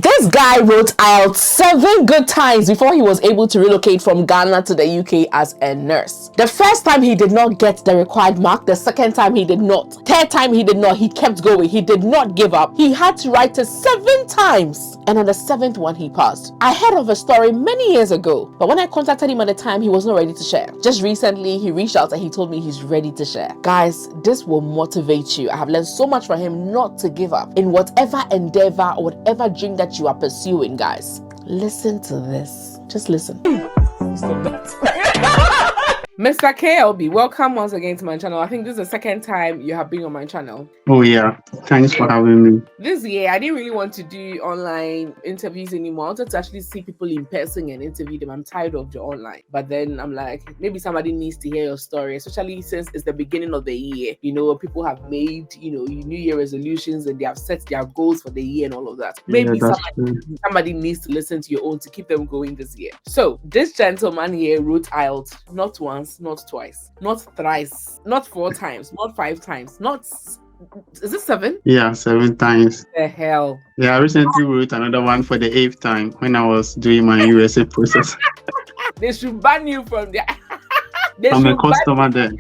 This guy wrote IELTS 7 good times before he was able to relocate from Ghana to the UK as a nurse. The first time he did not get the required mark, the second time he did not, third time he did not, he kept going, he did not give up. He had to write it 7 times, and on the 7th one he passed. I heard of a story many years ago, but when I contacted him at the time, he was not ready to share. Just recently, he reached out and he told me he's ready to share. Guys, this will motivate you. I have learned so much from him not to give up in whatever endeavor or whatever dream that you are pursuing, guys. Listen to this. Just listen. Stop that. Mr. KLB, welcome once again to my channel. I think this is the second time you have been on my channel. Oh yeah, thanks for having me. This year, I didn't really want to do online interviews anymore. I wanted to actually see people in person and interview them. I'm tired of the online. But then I'm like, maybe somebody needs to hear your story, especially since it's the beginning of the year. You know, people have made, New Year resolutions and they have set their goals for the year and all of that. Maybe somebody needs to listen to your own to keep them going this year. So this gentleman here wrote IELTS not once, not twice, not thrice, not 4 times, not 5 times, not... Is it 7? Yeah, 7 times. The hell? Yeah, I recently wrote another one for the 8th time when I was doing my USA process. They should ban you from there. I'm a customer there.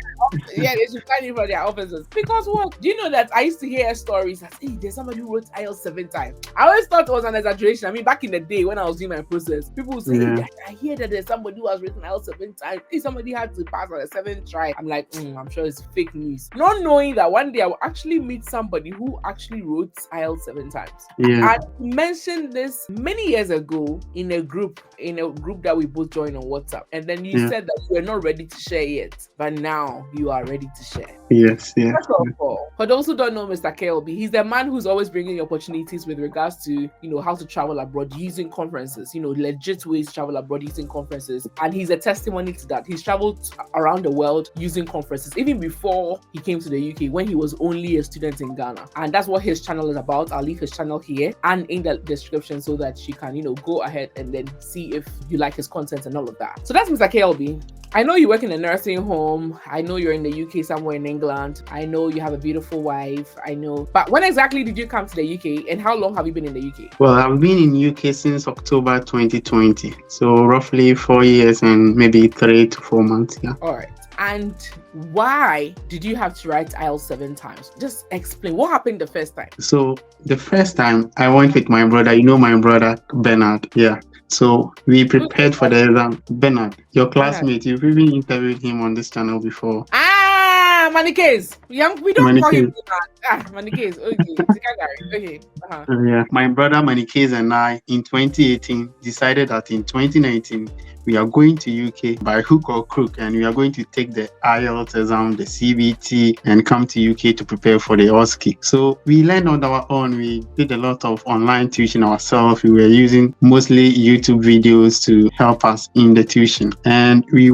Yeah, they should ban you from their offices. Because what? Do you know that I used to hear stories that, hey, there's somebody who wrote IELTS 7 times. I always thought it was an exaggeration. I mean, back in the day when I was doing my process, people would say, hey, I hear that there's somebody who has written IELTS 7 times. Hey, somebody had to pass on the 7th try. I'm like, I'm sure it's fake news. Not knowing that one day I will actually meet somebody who actually wrote IELTS 7 times. Yeah. I mentioned this many years ago in a group that we both joined on WhatsApp. And then you said that you were not ready to share yet, but now you are ready to share. Yes, yeah. First of all, for those who don't know Mr. KLB, he's the man who's always bringing opportunities with regards to, how to travel abroad using conferences, legit ways to travel abroad using conferences. And he's a testimony to that. He's traveled around the world using conferences, even before he came to the UK, when he was only a student in Ghana. And that's what his channel is about. I'll leave his channel here and in the description so that you can, go ahead and then see if you like his content and all of that. So that's Mr. KLB. I know you work in a nursing home. I know you're in the UK somewhere in England. I know you have a beautiful wife. I know. But when exactly did you come to the UK and how long have you been in the UK? Well, I've been in UK since October 2020. So roughly 4 years and maybe 3 to 4 months. Yeah. All right. And why did you have to write IELTS 7 times? Just explain what happened the first time. So the first time I went with my brother, my brother Bernard. Yeah. So we prepared for the exam. Bernard, your classmate, you've even interviewed him on this channel before. Manikes. We don't call him Manikes. Okay. Yeah. My brother Manikes and I in 2018 decided that in 2019 we are going to UK by hook or crook and we are going to take the IELTS exam, the CBT, and come to UK to prepare for the OSCE. So we learned on our own. We did a lot of online tuition ourselves. We were using mostly YouTube videos to help us in the tuition. And we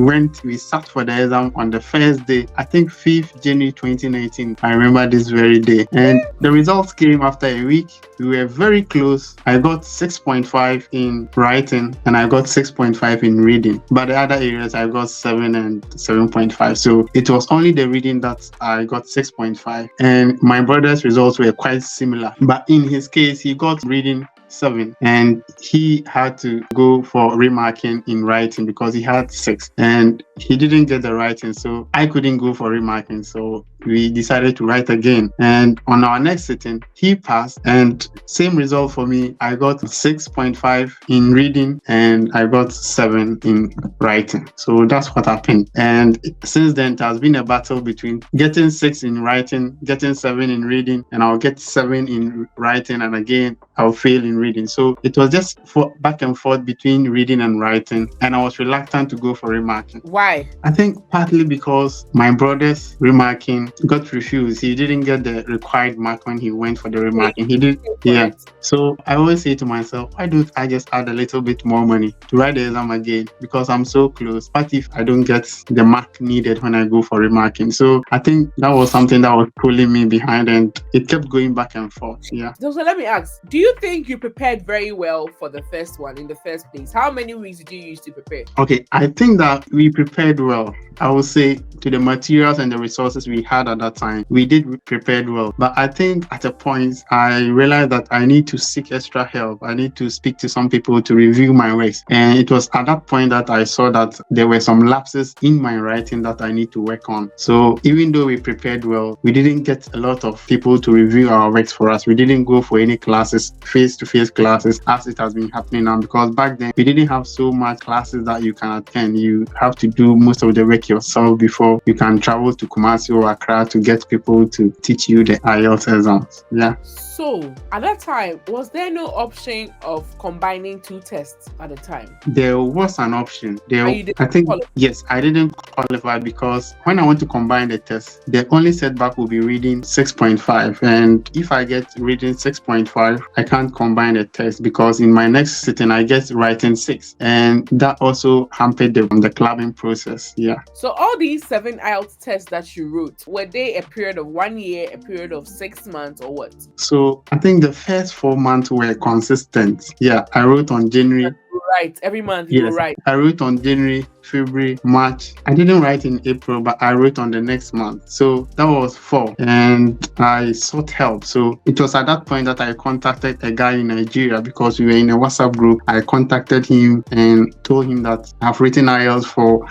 sat for the exam on the first day, I think 5th January 2019. I remember this very day. And the results came after a week. We were very close. I got 6.5 in writing and I got 6.5 in reading, but the other areas I got 7 and 7.5. So it was only the reading that I got 6.5, and my brother's results were quite similar, but in his case he got reading 7 and he had to go for remarking in writing because he had 6 and he didn't get the writing, so I couldn't go for remarking, so we decided to write again. And on our next sitting he passed, and same result for me. I got 6.5 in reading and I got 7 in writing. So that's what happened, and since then it has been a battle between getting 6 in writing, getting 7 in reading, and I'll get 7 in writing and again I'll fail in reading. So it was just back and forth between reading and writing, and I was reluctant to go for remarking. Why? I think partly because my brother's remarking got refused. He didn't get the required mark when he went for the remarking. He did, yeah. So I always say to myself, why don't I just add a little bit more money to write the exam again? Because I'm so close. What if I don't get the mark needed when I go for remarking? So I think that was something that was pulling me behind, and it kept going back and forth. Yeah. So let me ask, do you you think you prepared very well for the first one in the first place? How many weeks did you use to prepare? Okay, I think that we prepared well. I would say to the materials and the resources we had at that time, we did prepared well. But I think at a point, I realized that I need to seek extra help. I need to speak to some people to review my works. And it was at that point that I saw that there were some lapses in my writing that I need to work on. So even though we prepared well, we didn't get a lot of people to review our works for us. We didn't go for any classes, face-to-face classes, as it has been happening now, because back then we didn't have so much classes that you can attend. You have to do most of the work yourself before you can travel to Kumasi or Accra to get people to teach you the IELTS exams. Yeah. So at that time, was there no option of combining two tests at the time? There was an option. And you I think qualify? yes, I didn't qualify because when I want to combine the test, the only setback will be reading 6.5. And if I get reading 6.5, I can't combine the test because in my next sitting I get writing 6. And that also hampered the clubbing process. Yeah. So all these 7 IELTS tests that you wrote, were they a period of 1 year, a period of 6 months, or what? So I think the first 4 months were consistent. Yeah, I wrote on January. Right, every month you write. I wrote on January, February, March. I didn't write in April, but I wrote on the next month. So that was 4. And I sought help. So it was at that point that I contacted a guy in Nigeria because we were in a WhatsApp group. I contacted him and told him that I've written IELTS for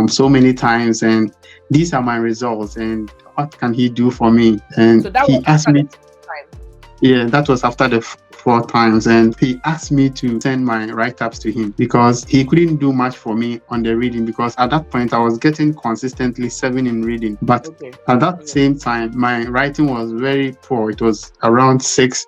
so many times and these are my results and what can he do for me? And so that he asked me. time. Yeah, that was after the 4 times, and he asked me to send my write-ups to him because he couldn't do much for me on the reading because at that point I was getting consistently 7 in reading, but at that same time my writing was very poor. It was around 6.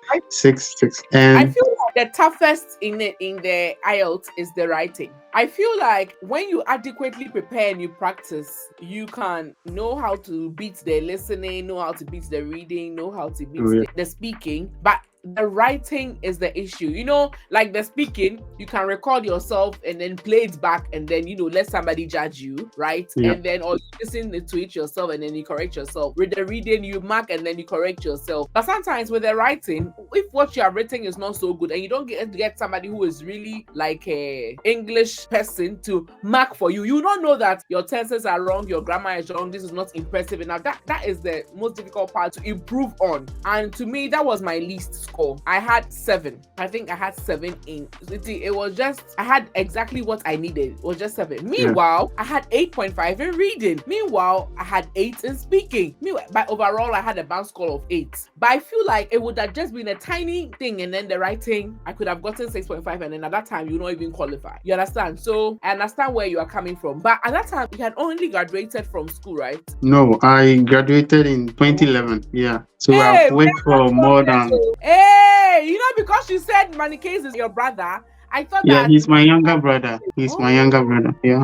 And I feel like the toughest in the IELTS is the writing. I feel like when you adequately prepare and you practice, you can know how to beat the listening, know how to beat the reading, know how to beat the speaking, but the writing is the issue. You know, like the speaking, you can record yourself and then play it back and then, you know, let somebody judge you, right? Yeah. And then, or you listen to it yourself and then you correct yourself. With the reading, you mark and then you correct yourself. But sometimes with the writing, if what you have written is not so good and you don't get somebody who is really like a English person to mark for you, you don't know that your tenses are wrong, your grammar is wrong, this is not impressive enough. That is the most difficult part to improve on. And to me, that was my least score. I had 7. I think I had 7 in it was just I had exactly what I needed. It was just 7. Meanwhile, I had 8.5 in reading. Meanwhile, I had 8 in speaking. But overall, I had a bounce score of 8. But I feel like it would have just been a tiny thing, and then the writing, I could have gotten 6.5, and then at that time, you not even qualify. You understand? So I understand where you are coming from. But at that time, you had only graduated from school, right? No, I graduated in 2011. Yeah. So I've worked for more than. Hey, you know, because you said Manikes is your brother, I thought that. Yeah, he's my younger brother. My younger brother. Yeah.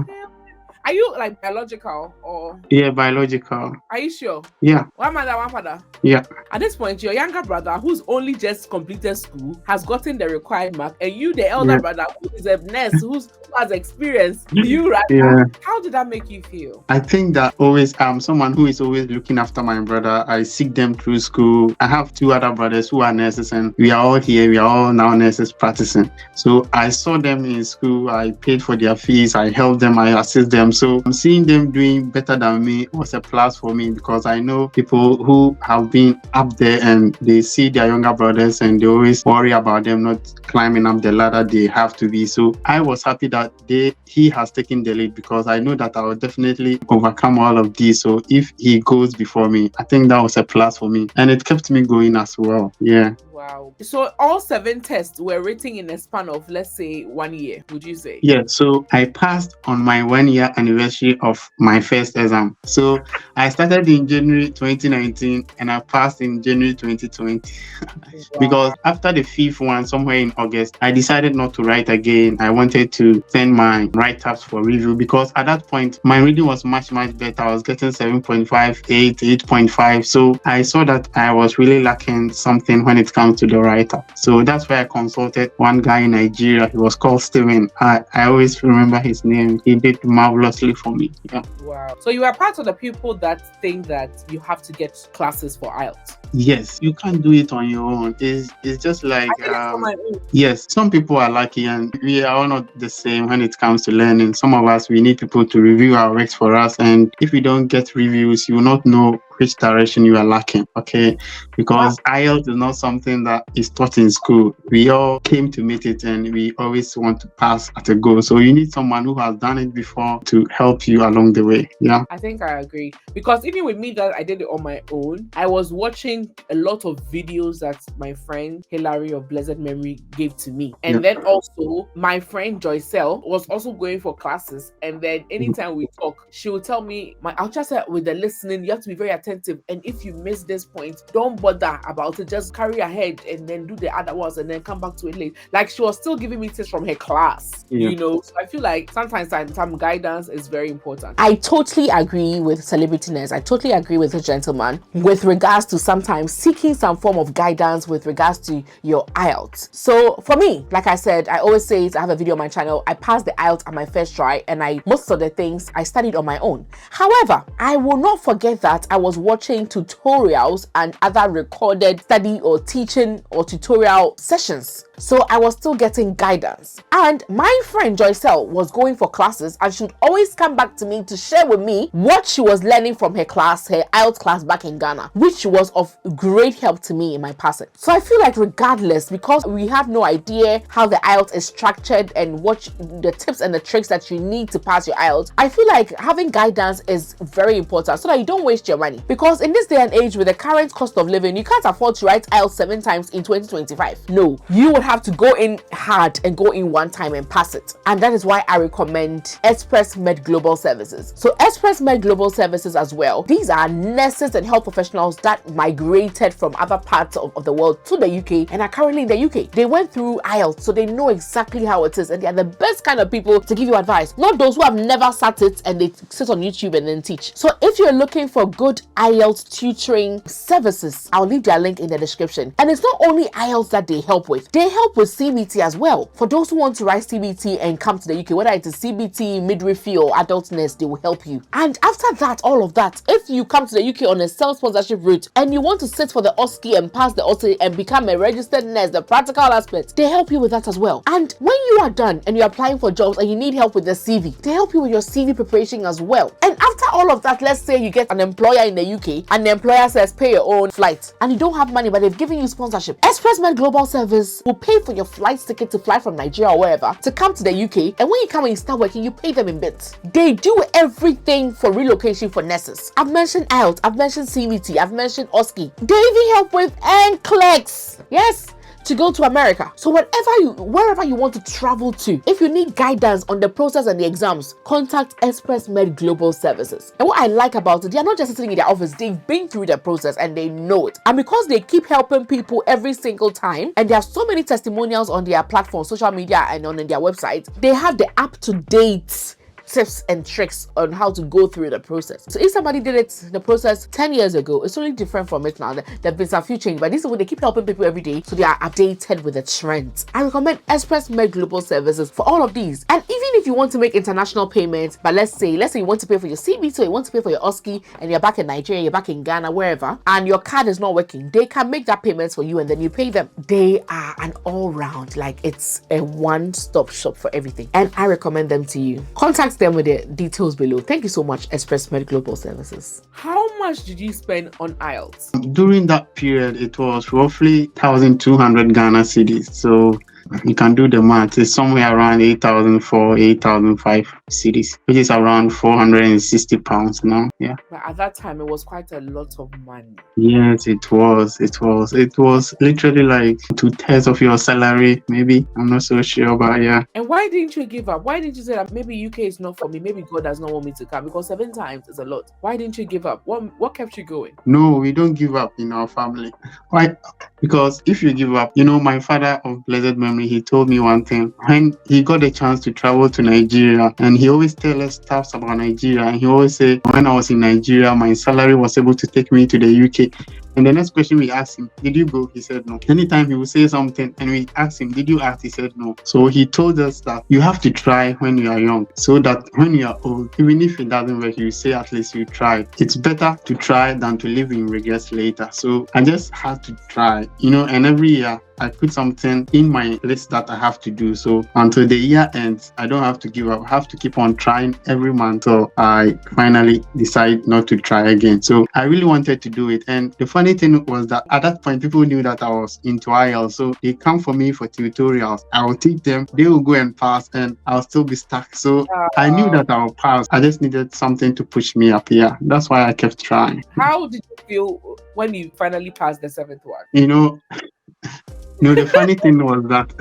Are you like biological or? Yeah, biological. Are you sure? Yeah. One mother, one father? Yeah. At this point, your younger brother, who's only just completed school, has gotten the required mark, and you, the elder brother, who is a nurse, who has experience, you, right? Yeah. How did that make you feel? I think that always someone who is always looking after my brother. I seek them through school. I have 2 other brothers who are nurses, and we are all here. We are all now nurses practicing. So I saw them in school. I paid for their fees. I helped them. I assist them. So seeing them doing better than me was a plus for me because I know people who have been up there and they see their younger brothers and they always worry about them not climbing up the ladder they have to be. So I was happy that he has taken the lead because I know that I will definitely overcome all of these. So if he goes before me, I think that was a plus for me and it kept me going as well. Yeah. Wow. So all 7 tests were written in a span of, let's say, 1 year, would you say? Yeah. So I passed on my 1-year anniversary of my first exam. So I started in January 2019 and I passed in January 2020. Because after the 5th one, somewhere in August, I decided not to write again. I wanted to send my write-ups for review because at that point, my reading was much, much better. I was getting 7.5, 8, 8.5. So I saw that I was really lacking something when it comes to the write-up. So that's why I consulted one guy in Nigeria. He was called Steven. I always remember his name. He did marvelously for me. Yeah. Wow. So you are part of the people that think that you have to get classes for IELTS. Yes, you can't do it on your own. It's just like I did it on my own. yes, some people are lucky and we are all not the same when it comes to learning. Some of us, we need people to review our works for us, and if we don't get reviews, you will not know which direction you are lacking. Okay, because IELTS is not something that is taught in school. We all came to meet it and we always want to pass at a goal. So you need someone who has done it before to help you along the way. Yeah. I think I agree, because even with me that I did it on my own, I was watching a lot of videos that my friend Hilary of blessed memory gave to me, and then also my friend Joycel was also going for classes, and then anytime we talk, she would tell me, I'll just say with the listening, you have to be very attentive, and if you miss this point, don't bother about it, just carry ahead and then do the other ones and then come back to it late. Like, she was still giving me tips from her class, you know. So I feel like sometimes some guidance is very important. I totally agree with Celebrityness. I totally agree with the gentleman with regards to sometimes seeking some form of guidance with regards to your IELTS. So for me, like I said, I always say it, I have a video on my channel, I passed the IELTS on my first try, and most of the things I studied on my own. However, I will not forget that I was watching tutorials and other recorded study or teaching or tutorial sessions. So I was still getting guidance. And my friend Joycel was going for classes and she'd always come back to me to share with me what she was learning from her class, her IELTS class back in Ghana, which was of great help to me in my passing. So I feel like regardless, because we have no idea how the IELTS is structured and what the tips and the tricks that you need to pass your IELTS, I feel like having guidance is very important so that you don't waste your money. Because in this day and age with the current cost of living, you can't afford to write IELTS 7 times in 2025. No, you would have to go in hard and go in one time and pass it. And that is why I recommend Express Med Global Services. So Express Med Global Services as well, these are nurses and health professionals that migrated from other parts of the world to the UK and are currently in the UK. They went through IELTS, so they know exactly how it is, and they are the best kind of people to give you advice, not those who have never sat it and they sit on YouTube and then teach. So if you're looking for good IELTS tutoring services, I'll leave their link in the description. And it's not only IELTS that they help with with CBT as well. For those who want to write CBT and come to the UK, whether it is CBT, midwifery or adult nurse, they will help you. And after that, all of that, if you come to the UK on a self-sponsorship route and you want to sit for the OSCE and pass the OSCE and become a registered nurse, the practical aspect, they help you with that as well. And when you are done and you're applying for jobs and you need help with the CV, they help you with your CV preparation as well. And after all of that, let's say you get an employer in the UK and the employer says pay your own flight and you don't have money but they've given you sponsorship. Express Med Global Service will pay for your flight ticket to fly from Nigeria or wherever to come to the UK, and when you come and you start working, you pay them in bits. They do everything for relocation for nurses. I've mentioned IELTS, I've mentioned CBT, I've mentioned OSCE. They even help with NCLEX. Yes, to go to America. So wherever you want to travel to, if you need guidance on the process and the exams, contact Express Med Global Services. And what I like about it, they are not just sitting in their office, they've been through the process and they know it. And because they keep helping people every single time, and there are so many testimonials on their platform, social media and on their website, they have the up-to-date tips and tricks on how to go through the process. So if somebody did it the process 10 years ago, it's only different from it now. There have been some few changes, but this is what they keep helping people every day, so they are updated with the trends. I recommend Express Med Global Services for all of these. And even if you want to make international payments, but let's say you want to pay for your CBT, you want to pay for your OSCE, and you're back in Nigeria, you're back in Ghana, wherever, and your card is not working, they can make that payment for you and then you pay them. They are an all-round, like it's a one-stop shop for everything, and I recommend them to you. Contact them with the details below. Thank you so much, Express Med Global Services. How much did you spend on IELTS? During that period, it was roughly 1,200 Ghana cedis. So you can do the math. It's somewhere around 8,004, 8,005 cedis, which is around 460 pounds now. Yeah. But at that time, it was quite a lot of money. Yes, it was. It was literally like 2/3 of your salary, maybe. I'm not so sure, but yeah. And why didn't you give up? Why didn't you say that maybe UK is not for me? Maybe God does not want me to come? Because 7 times is a lot. Why didn't you give up? What kept you going? No, we don't give up in our family. Why? Because if you give up, my father of blessed memory, he told me one thing. When he got a chance to travel to Nigeria, and he always tell us stuff about Nigeria, and he always say, when I was in Nigeria, my salary was able to take me to the UK. And the next question we asked him, did you go? He said no. Anytime he would say something and we asked him, did you ask? He said no. So he told us that you have to try when you are young, so that when you are old, even if it doesn't work, you say at least you tried. It's better to try than to live in regrets later. So I just had to try, and every year I put something in my list that I have to do. So until the year ends, I don't have to give up. I have to keep on trying every month till I finally decide not to try again. So I really wanted to do it. And the funny thing was that at that point, people knew that I was into IELTS. So they come for me for tutorials. I will teach them, they will go and pass, and I'll still be stuck. So I knew that I will pass. I just needed something to push me up here. That's why I kept trying. How did you feel when you finally passed the 7th one? The funny thing was that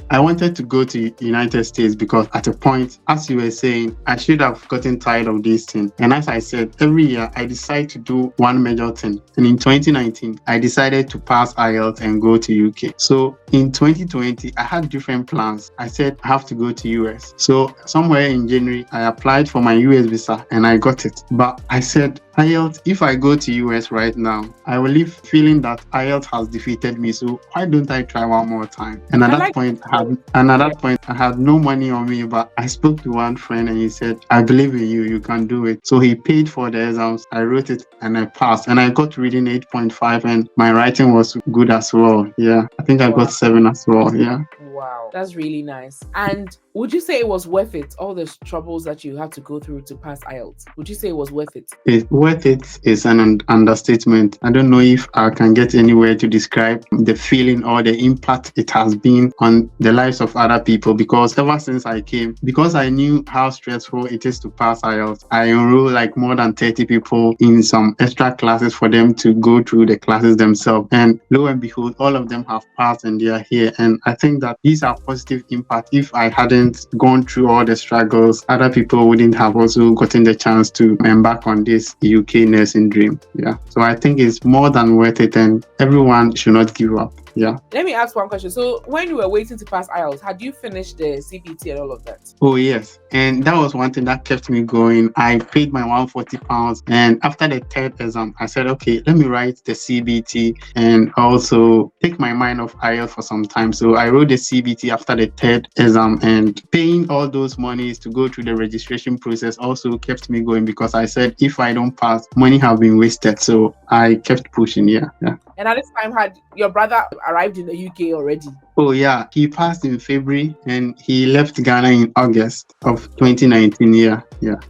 I wanted to go to United States because at a point, as you were saying, I should have gotten tired of this thing. And as I said, every year I decide to do one major thing. And in 2019, I decided to pass IELTS and go to UK. So in 2020, I had different plans. I said I have to go to US. So somewhere in January, I applied for my US visa and I got it. But I said, IELTS, if I go to US right now, I will leave feeling that IELTS has defeated me. So why don't I try one more time? And at that point, I had no money on me, but I spoke to one friend and he said, I believe in you, you can do it. So he paid for the exams. I wrote it and I passed. And I got reading 8.5 and my writing was good as well. Yeah, I think I got 7 as well. Yeah. Wow, that's really nice. And would you say it was worth it, all the troubles that you had to go through to pass IELTS? Would you say it was worth it? Worth it is an understatement. I don't know if I can get anywhere to describe the feeling or the impact it has been on the lives of other people, because ever since I came, because I knew how stressful it is to pass IELTS, I enrolled like more than 30 people in some extra classes for them to go through the classes themselves. And lo and behold, all of them have passed and they are here. And I think that these are positive impact. If I hadn't gone through all the struggles, other people wouldn't have also gotten the chance to embark on this UK nursing dream. Yeah. So I think it's more than worth it and everyone should not give up. Yeah. Let me ask one question. So when you were waiting to pass IELTS, had you finished the CBT and all of that? Oh, yes. And that was one thing that kept me going. I paid my £140. And after the third exam, I said, okay, let me write the CBT and also take my mind off IELTS for some time. So I wrote the CBT after the third exam, and paying all those monies to go through the registration process also kept me going, because I said, if I don't pass, money have been wasted. So I kept pushing. Yeah. And at this time, had your brother arrived in the UK already? Oh, yeah. He passed in February and he left Ghana in August of 2019. Yeah.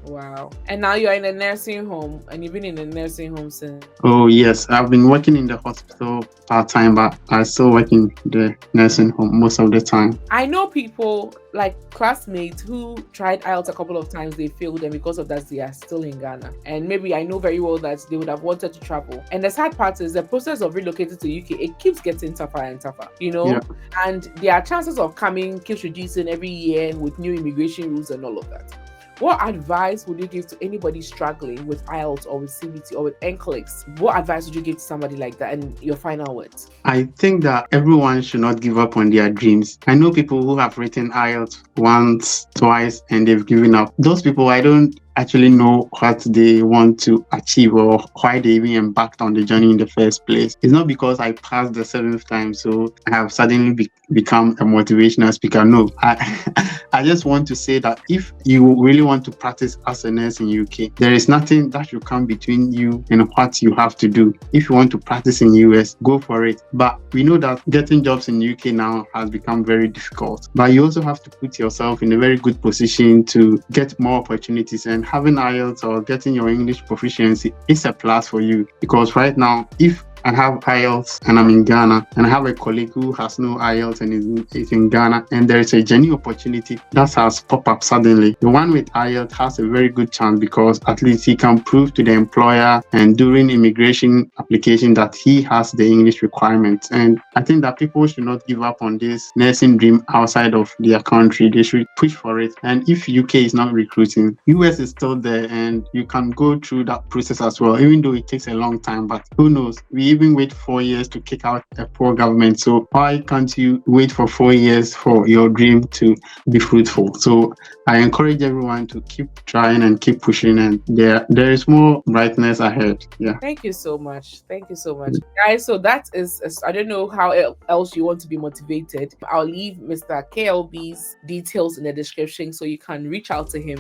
Wow. And now you're in a nursing home, and you've been in a nursing home since? Oh, yes. I've been working in the hospital part-time, but I still work in the nursing home most of the time. I know people, like classmates, who tried IELTS a couple of times, they failed, and because of that, they are still in Ghana. And maybe I know very well that they would have wanted to travel. And the sad part is the process of relocating to UK, it keeps getting tougher and tougher, Yeah. And their chances of coming keeps reducing every year with new immigration rules and all of that. What advice would you give to anybody struggling with IELTS or with CBT or with NCLEX? What advice would you give to somebody like that, and your final words? I think that everyone should not give up on their dreams. I know people who have written IELTS once, twice, and they've given up. Those people, I don't actually know what they want to achieve or why they even embarked on the journey in the first place. It's not because I passed the 7th time, so I have suddenly become a motivational speaker. No, I just want to say that if you really want to practice as a nurse in UK, there is nothing that should come between you and what you have to do. If you want to practice in US, go for it. But we know that getting jobs in UK now has become very difficult. But you also have to put yourself in a very good position to get more opportunities, and having IELTS or getting your English proficiency is a plus for you, because right now, if I have IELTS and I'm in Ghana, and I have a colleague who has no IELTS and is in Ghana, and there is a genuine opportunity that has popped up suddenly, the one with IELTS has a very good chance, because at least he can prove to the employer and during immigration application that he has the English requirements. And I think that people should not give up on this nursing dream outside of their country. They should push for it. And if UK is not recruiting, US is still there, and you can go through that process as well, even though it takes a long time. But who knows? We even wait 4 years to kick out a poor government. So why can't you wait for 4 years for your dream to be fruitful? So I encourage everyone to keep trying and keep pushing, and there is more brightness ahead. Yeah. Thank you so much. Thank you so much, guys. So that is, I don't know how else you want to be motivated. I'll leave Mr. KLB's details in the description so you can reach out to him,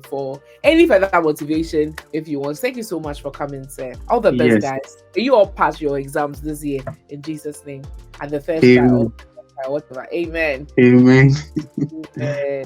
for any further motivation if you want. Thank you so much for coming, sir. All the best, Yes. guys. May you all pass your exams this year in Jesus' name. And the first Amen. child, whatever. Amen. Amen. Amen.